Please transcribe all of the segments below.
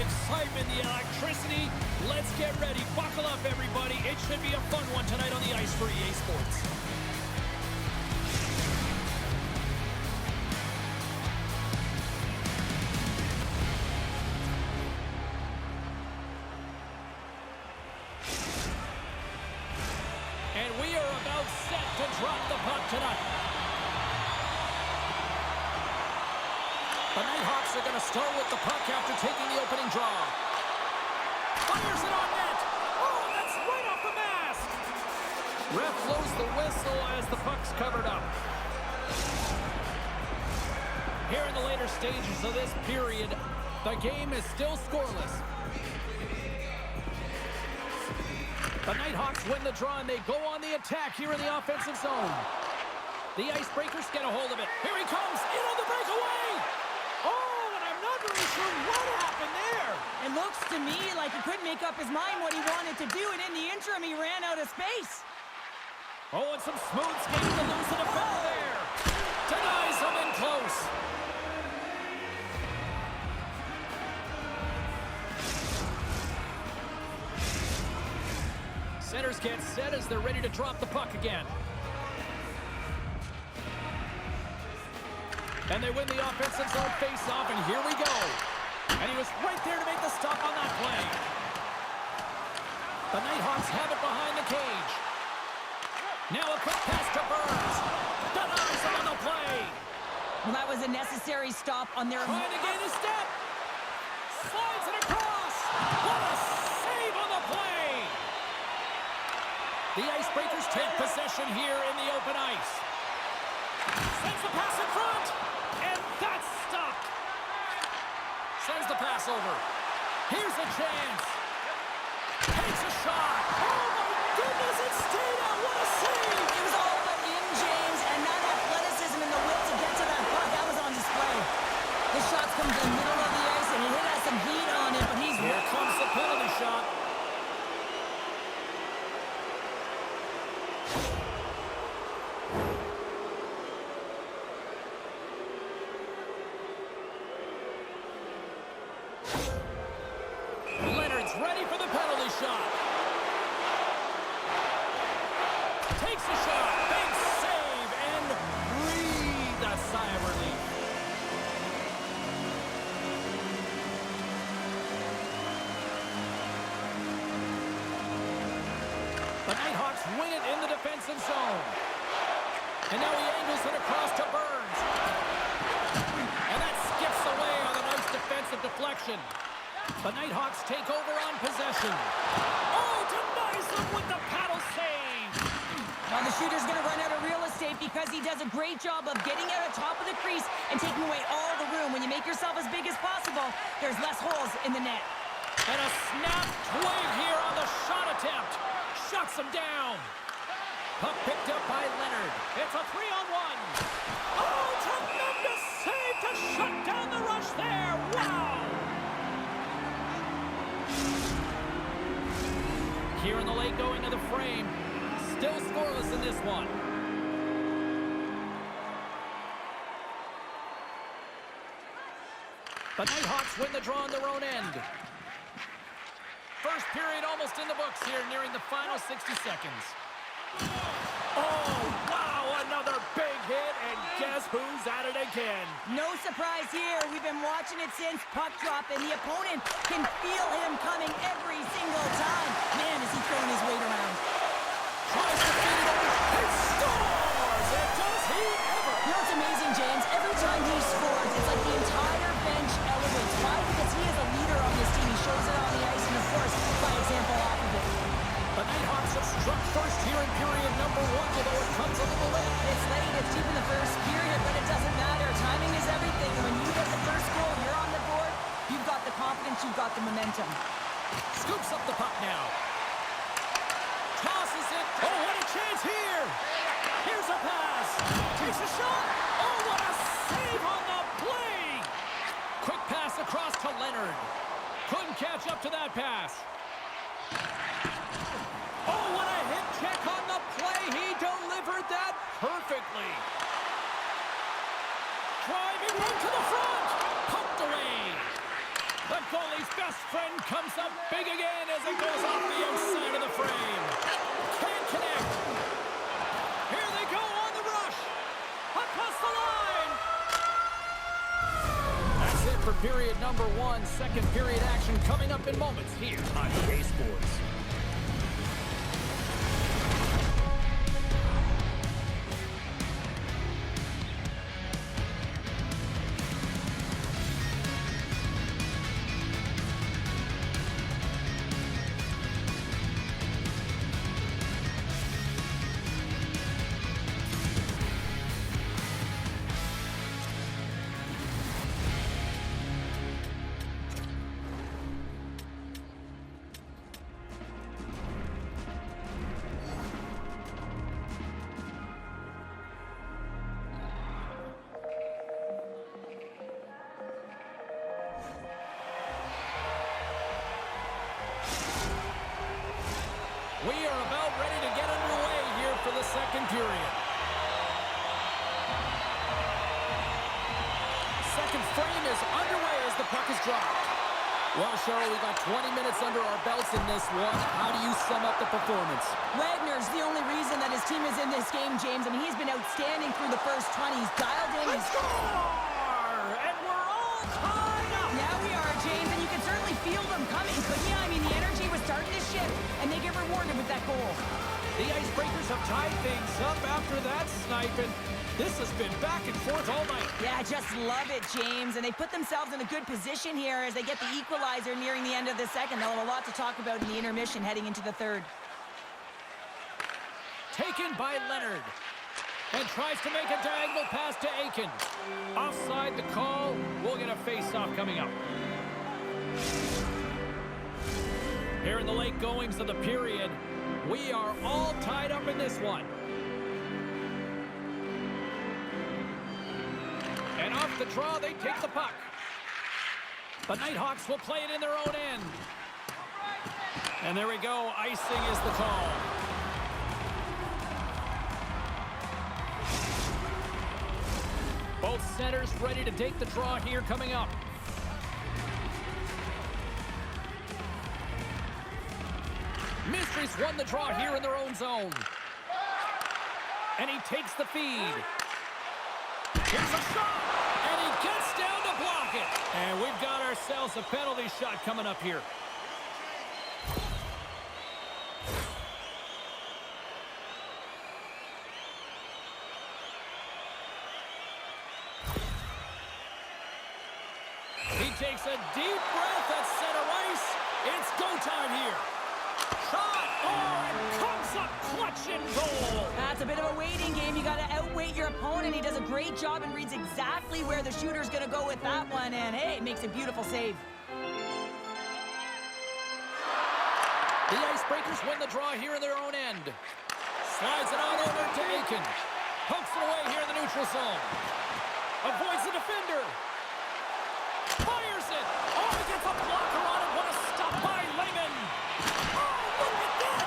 excitement, the electricity. Let's get ready. Buckle up, everybody. It should be a fun one tonight on the ice for EA Sports. And we are about set to drop the puck tonight. The Nighthawks are going to start with the puck after taking the opening draw. Fires it on net. Oh, that's right off the mask. Ref blows the whistle as the puck's covered up. Here in the later stages of this period, the game is still scoreless. The Nighthawks win the draw, and they go on the attack here in the offensive zone. The Icebreakers get a hold of it. Here he comes, in on the breakaway! Oh, and I'm not really sure what happened there. It looks to me like he couldn't make up his mind what he wanted to do, and in the interim, he ran out of space. Oh, and some smooth skating to lose the defender there. Denies him in close. Centers get set as they're ready to drop the puck again. And they win the offensive zone face-off, and here we go. And he was right there to make the stop on that play. The Nighthawks have it behind the cage. Now a quick pass to Burns. Denies him on the play. Well, that was a necessary stop on their... Trying to gain a step. Slides it across. What a save on the play. The Icebreakers take possession here in the open ice. Sends the pass in front. And that's stopped. Sends the pass over. Here's a chance. Takes a shot. Oh, my goodness, it stayed out. What a save. It was all but in, James, and that athleticism and the will to get to that puck, that was on display. The shot's come to the middle of the ice, and it has some heat on it, but he's... Here comes the penalty shot. Leonard's ready for the penalty shot. Takes a shot. Big save and breathe a sigh of relief. The Nighthawks win it in the defensive zone. And now he angles it across to Burns. And that skips away on a nice defensive deflection. The Nighthawks take over on possession. Oh, denies them with the paddle save. Well, the shooter's going to run out of real estate because he does a great job of getting out of top of the crease and taking away all the room. When you make yourself as big as possible, there's less holes in the net. And a snap twig here on the shot attempt. Shuts him down. Puck picked up by Leonard. It's a 3-on-1. Oh, tremendous save to shut down the rush there. Wow. Here in the late going of the frame. Still scoreless in this one. The Nighthawks win the draw on their own end. First period almost in the books here, nearing the final 60 seconds. Oh, wow, another big hit, and guess who's at it again? No surprise here. We've been watching it since puck drop, and the opponent can feel him coming every single time. Man, is he throwing his weight around. Tries to feed it over, and scores! And does he ever? You know what's amazing, James? Every time he scores, it's like the entire bench elevates. Why? Because he is a leader on this team. He shows it on the ice, and of course, by example off of it. The Nighthawks have struck first here in period number 1, although it comes a little late. It's late, it's deep in the first period, but it doesn't matter. Timing is everything. When you get the first goal, you're on the board, you've got the confidence, you've got the momentum. Scoops up the puck now. Tosses it. Oh, what a chance here. Here's a pass. Takes a shot. Oh, what a save on the play. Quick pass across to Leonard. Couldn't catch up to that pass. Oh, what a hip check on the play. He delivered that perfectly. Driving right to the front. Poked away. The goalie's best best friend comes up big again as it goes off the outside of the frame. Can't connect. Here they go on the rush. Across the line. That's it for period number 1. Second period action coming up in moments here on EA Sports. We are about ready to get underway here for the second period. Second frame is underway as the puck is dropped. Well, Cheryl, we got 20 minutes under our belts in this one. How do you sum up the performance? Wagner's the only reason that his team is in this game, James. I mean, he's been outstanding through the first 20. He's dialed in. He's... And we're all tied up. Now we are, James, and you can certainly feel them coming, couldn't you? I mean, the energy was starting to shift, and they get rewarded with that goal. The Icebreakers have tied things up after that snipe, and this has been back and forth all night. Yeah, I just love it, James. And they put themselves in a good position here as they get the equalizer nearing the end of the second. They'll have a lot to talk about in the intermission heading into the third. Taken by Leonard. And tries to make a diagonal pass to Aiken. Offside the call. We'll get a face-off coming up. Here in the late goings of the period, we are all tied up in this one. And off the draw, they take the puck. The Nighthawks will play it in their own end. And there we go. Icing is the call. Both centers ready to take the draw here coming up. Mysteries won the draw here in their own zone. And he takes the feed. Here's a shot. And he gets down to block it. And we've got ourselves a penalty shot coming up here. He takes a deep breath at center ice. It's go time here. Shot. Oh, and comes up clutch and goal. That's a bit of a waiting game. You got to outweight your opponent. He does a great job and reads exactly where the shooter's going to go with that one. And, hey, makes a beautiful save. The Icebreakers win the draw here in their own end. Slides it on over to Aiken. Pokes it away here in the neutral zone. Avoids the defender. Fires it. Oh, he gets a blocker on it. What a stop by Lehman. Oh, look at that.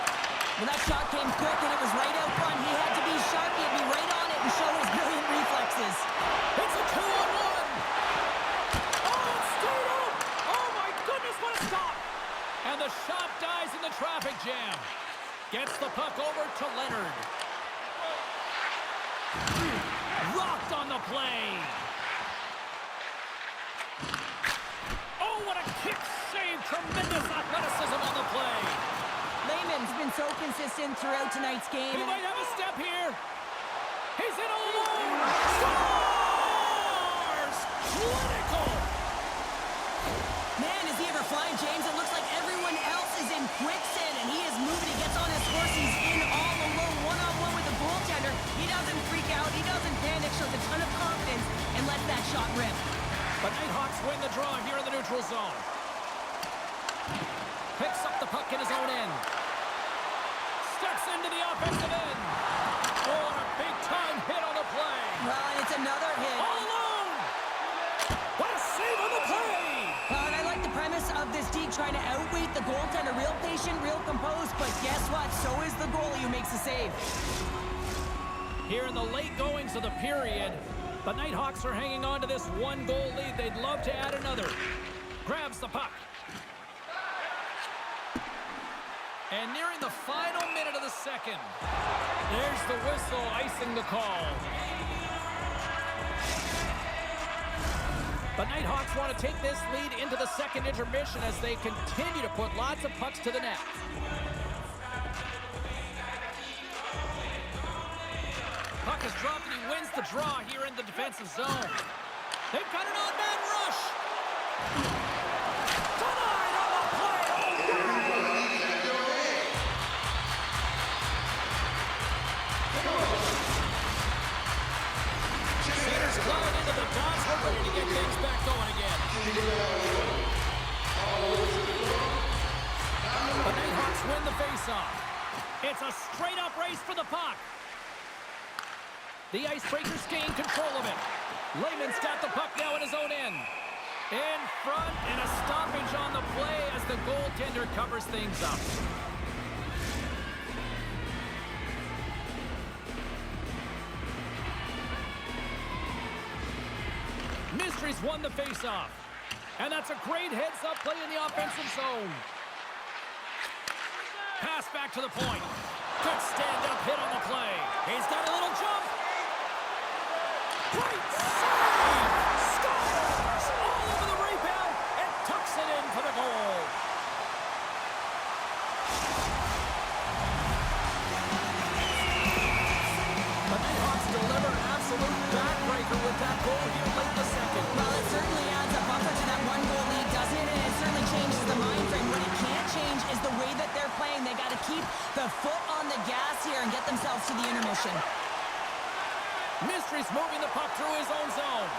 Well, that shot came quick and it was right out front. He had to be sharp. He had to be right on it and show his brilliant reflexes. It's a 2-on-1. Oh, it's straight up. Oh, my goodness, what a stop. And the shot dies in the traffic jam. Gets the puck over to Leonard. Rocked on the play. Oh, what a kick save. Tremendous athleticism on the play. Lehman's been so consistent throughout tonight's game. He might have a step here. He's in alone. Scores! Clinical. Man, is he ever flying, James? It looks like everyone else is in quicksand, and he is moving. He gets on his horse. He's in all alone, one-on-one with the goaltender. He doesn't freak out. He doesn't panic. Shows a ton of confidence and lets that shot rip. The Nighthawks win the draw here in the neutral zone. Picks up the puck in his own end. Steps into the offensive end. Oh, and a big-time hit on the play. Well, and it's another hit. All alone. What a save on the play. Well, and I like the premise of this D trying to outweight the goaltender. Real patient, real composed, but guess what? So is the goalie who makes the save. Here in the late goings of the period, the Nighthawks are hanging on to this one-goal lead. They'd love to add another. Grabs the puck. And nearing the final minute of the second. There's the whistle, icing the call. The Nighthawks want to take this lead into the second intermission as they continue to put lots of pucks to the net. Puck is dropped and he wins the draw here in the defensive zone. They've got an odd-man rush. Denied on the play. Centers glide into the dots. We're ready to get things back going again. The Nighthawks win the faceoff. It's a straight-up race for the puck. The Icebreakers gain control of it. Lehman's got the puck now in his own end. In front, and a stoppage on the play as the goaltender covers things up. Mysteries won the faceoff. And that's a great heads-up play in the offensive zone. Pass back to the point. Good stand-up hit on the play. He's got a little jump. Great save! Scores! All over the rebound and tucks it in for the goal. The Nighthawks deliver an absolute backbreaker with that goal here late in the second. Well, it certainly adds a buffer to that one-goal lead, doesn't it? And it certainly changes the mind frame. What it can't change is the way that they're playing. They got to keep the foot on the gas here and get themselves to the intermission. Mystery's moving the puck through his own zone.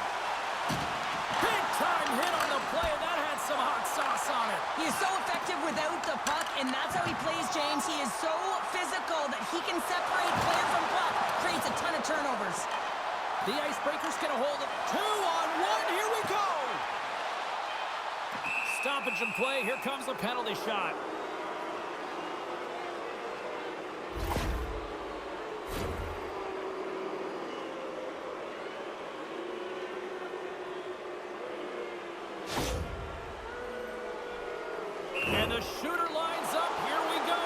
Big time hit on the play. That had some hot sauce on it. He is so effective without the puck, and that's how he plays, James. He is so physical that he can separate player from puck. Creates a ton of turnovers. The Icebreakers get a hold of 2-on-1. Here we go. Stoppage and play. Here comes the penalty shot. And the shooter lines up. Here we go.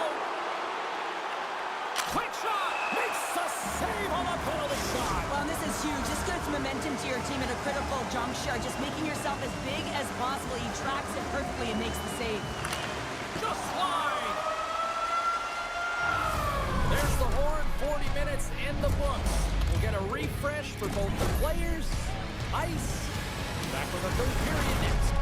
Quick shot. Makes the save on the penalty shot. Well, and this is huge. This gives momentum to your team at a critical juncture. Just making yourself as big as possible. He tracks it perfectly and makes the save. Just slide. There's the horn. 40 minutes in the books. We'll get a refresh for both the players, ice. Back with the third period next.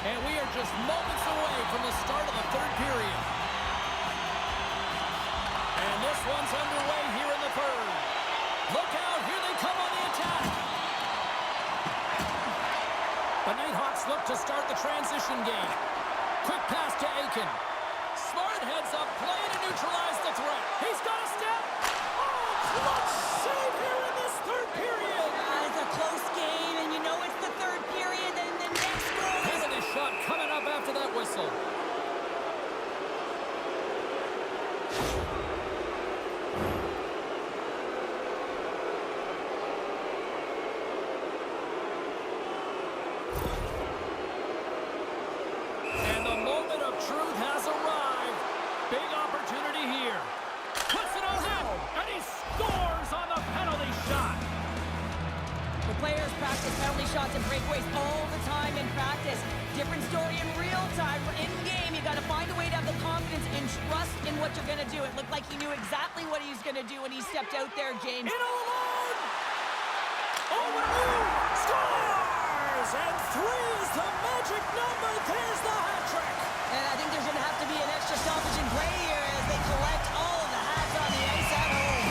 And we are just moments away from the start of the third period. And this one's underway here in the third. Look out, here they come on the attack. The Nighthawks look to start the transition game. Quick pass to Aiken. Smart heads up, play to neutralize the threat. He's got a step. Oh, clutch save here in this third period. It's a close game, and you know it's the third period, and the next goal is... Penalty shot coming up after that whistle. And the moment of truth has arrived. Big opportunity here. Puts it on net, and he scores on the penalty shot. The players practice penalty shots and breakaways all the time in practice. Different story in real time. In game, you got to find a way to have the confidence and trust in what you're going to do. It looked like he knew exactly what he was going to do when he stepped out there, James. In alone! Oh, what a move! Scores! And 3 is the magic number. There's the hat trick. And I think there's going to have to be an extra stoppage in play here as they collect all of the hats on the ice at home.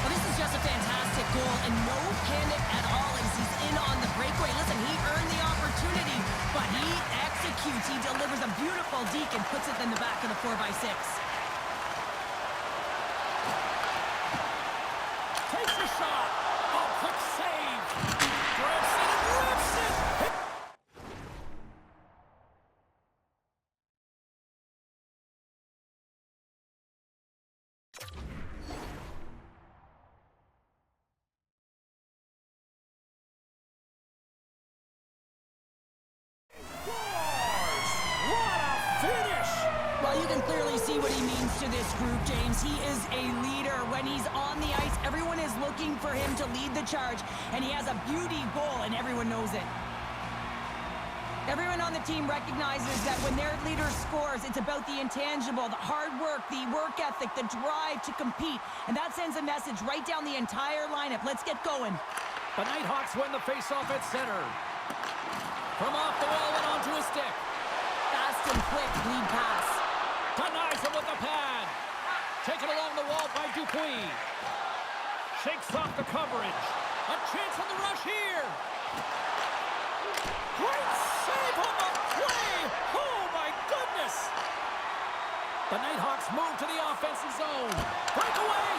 Well, this is just a fantastic goal and no panic at all as he's in on the breakaway. Listen, he earned the opportunity, but he executes. He delivers a and puts it in the back of the 4x6. Takes a shot. Oh, quick save. Grips it and rips it. Scores! What a finish! Well, you can clearly see what he means to this group, James. He is a leader. When he's on the ice, everyone is looking for him to lead the charge, and he has a beauty goal, and everyone knows it. Everyone on the team recognizes that when their leader scores, it's about the intangible, the hard work, the work ethic, the drive to compete, and that sends a message right down the entire lineup. Let's get going. The Nighthawks win the faceoff at center. From off the wall and onto a stick. Fast and quick lead pass. Denies him with the pad. Taken along the wall by Dupuis. Shakes off the coverage. A chance on the rush here. Great save on the play. Oh, my goodness. The Nighthawks move to the offensive zone. Breakaway.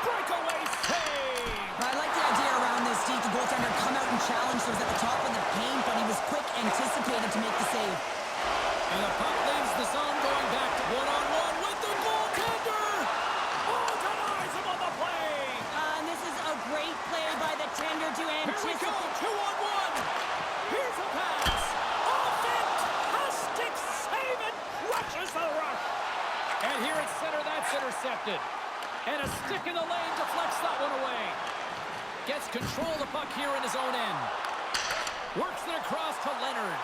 Breakaway save. I like the idea around this, Steve. The goaltender come out and challenge those at the top of the paint, but he was quick, anticipated to make the save. And the puck leaves the zone, going back to one-on-one with the goaltender. Oh, denies him on the play. And this is a great play by the tender to anticipate. Here we go, 2-on-1. Here's a pass. Off it. A stick save and crushes the rush. And here at center, that's intercepted. And a stick in the lane deflects that one away. Gets control of the puck here in his own end. Works it across to Leonard.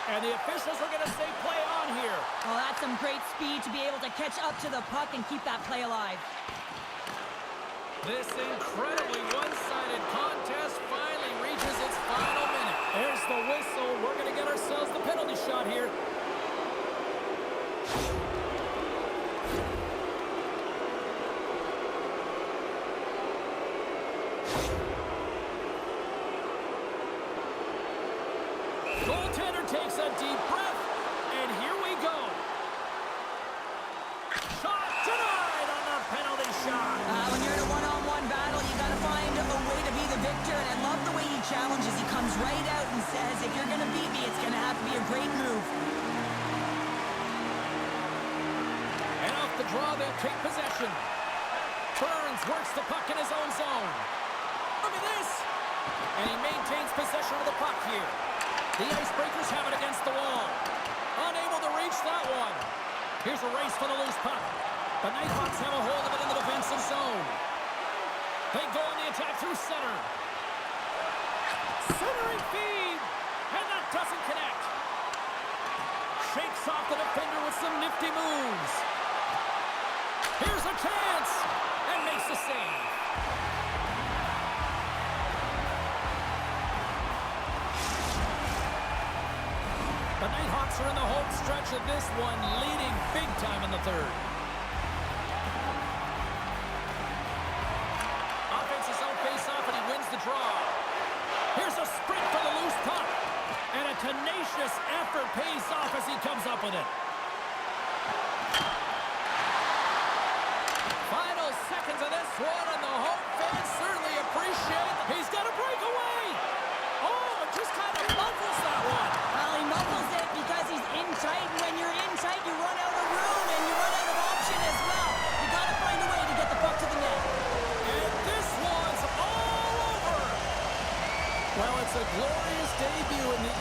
And the officials are going to say play on here. Well, that's some great speed to be able to catch up to the puck and keep that play alive. This incredibly one-sided contest finally reaches its final minute. There's the whistle. We're going to get ourselves the penalty shot here. Goaltender takes a deep breath, and here we go. Shot denied on the penalty shot. When you're in a one-on-one battle, you got to find a way to be the victor, and I love the way he challenges. He comes right out and says, if you're going to beat me, it's going to have to be a great move. And off the draw, they'll take possession. Burns works the puck in his own zone. Look at this. And he maintains possession of the puck here. The Icebreakers have it against the wall. Unable to reach that one. Here's a race for the loose puck. The Nighthawks have a hold of it in the defensive zone. They go on the attack through center. Centering feed. And that doesn't connect. Shakes off the defender with some nifty moves. Here's a chance. And makes the save. The Nighthawks are in the home stretch of this one, leading big time in the third. Offense's own face-off, and he wins the draw. Here's a sprint for the loose puck. And a tenacious effort pays off as he comes up with it. Final seconds of this one, and the home fans certainly appreciate it. He's got a breakaway. Oh, it just kind of muffles that one. Well, he muffles it because he's in tight, and when you're in tight, you run out of room, and you run out of option as well. You got to find a way to get the puck to the net. And this one's all over. Well, it's a glorious debut in the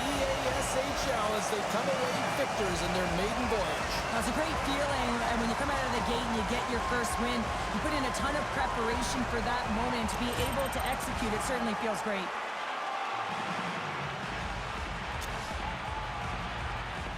CHEL as they come away victors in their maiden voyage. It's a great feeling, and when you come out of the gate and you get your first win, you put in a ton of preparation for that moment. To be able to execute it certainly feels great.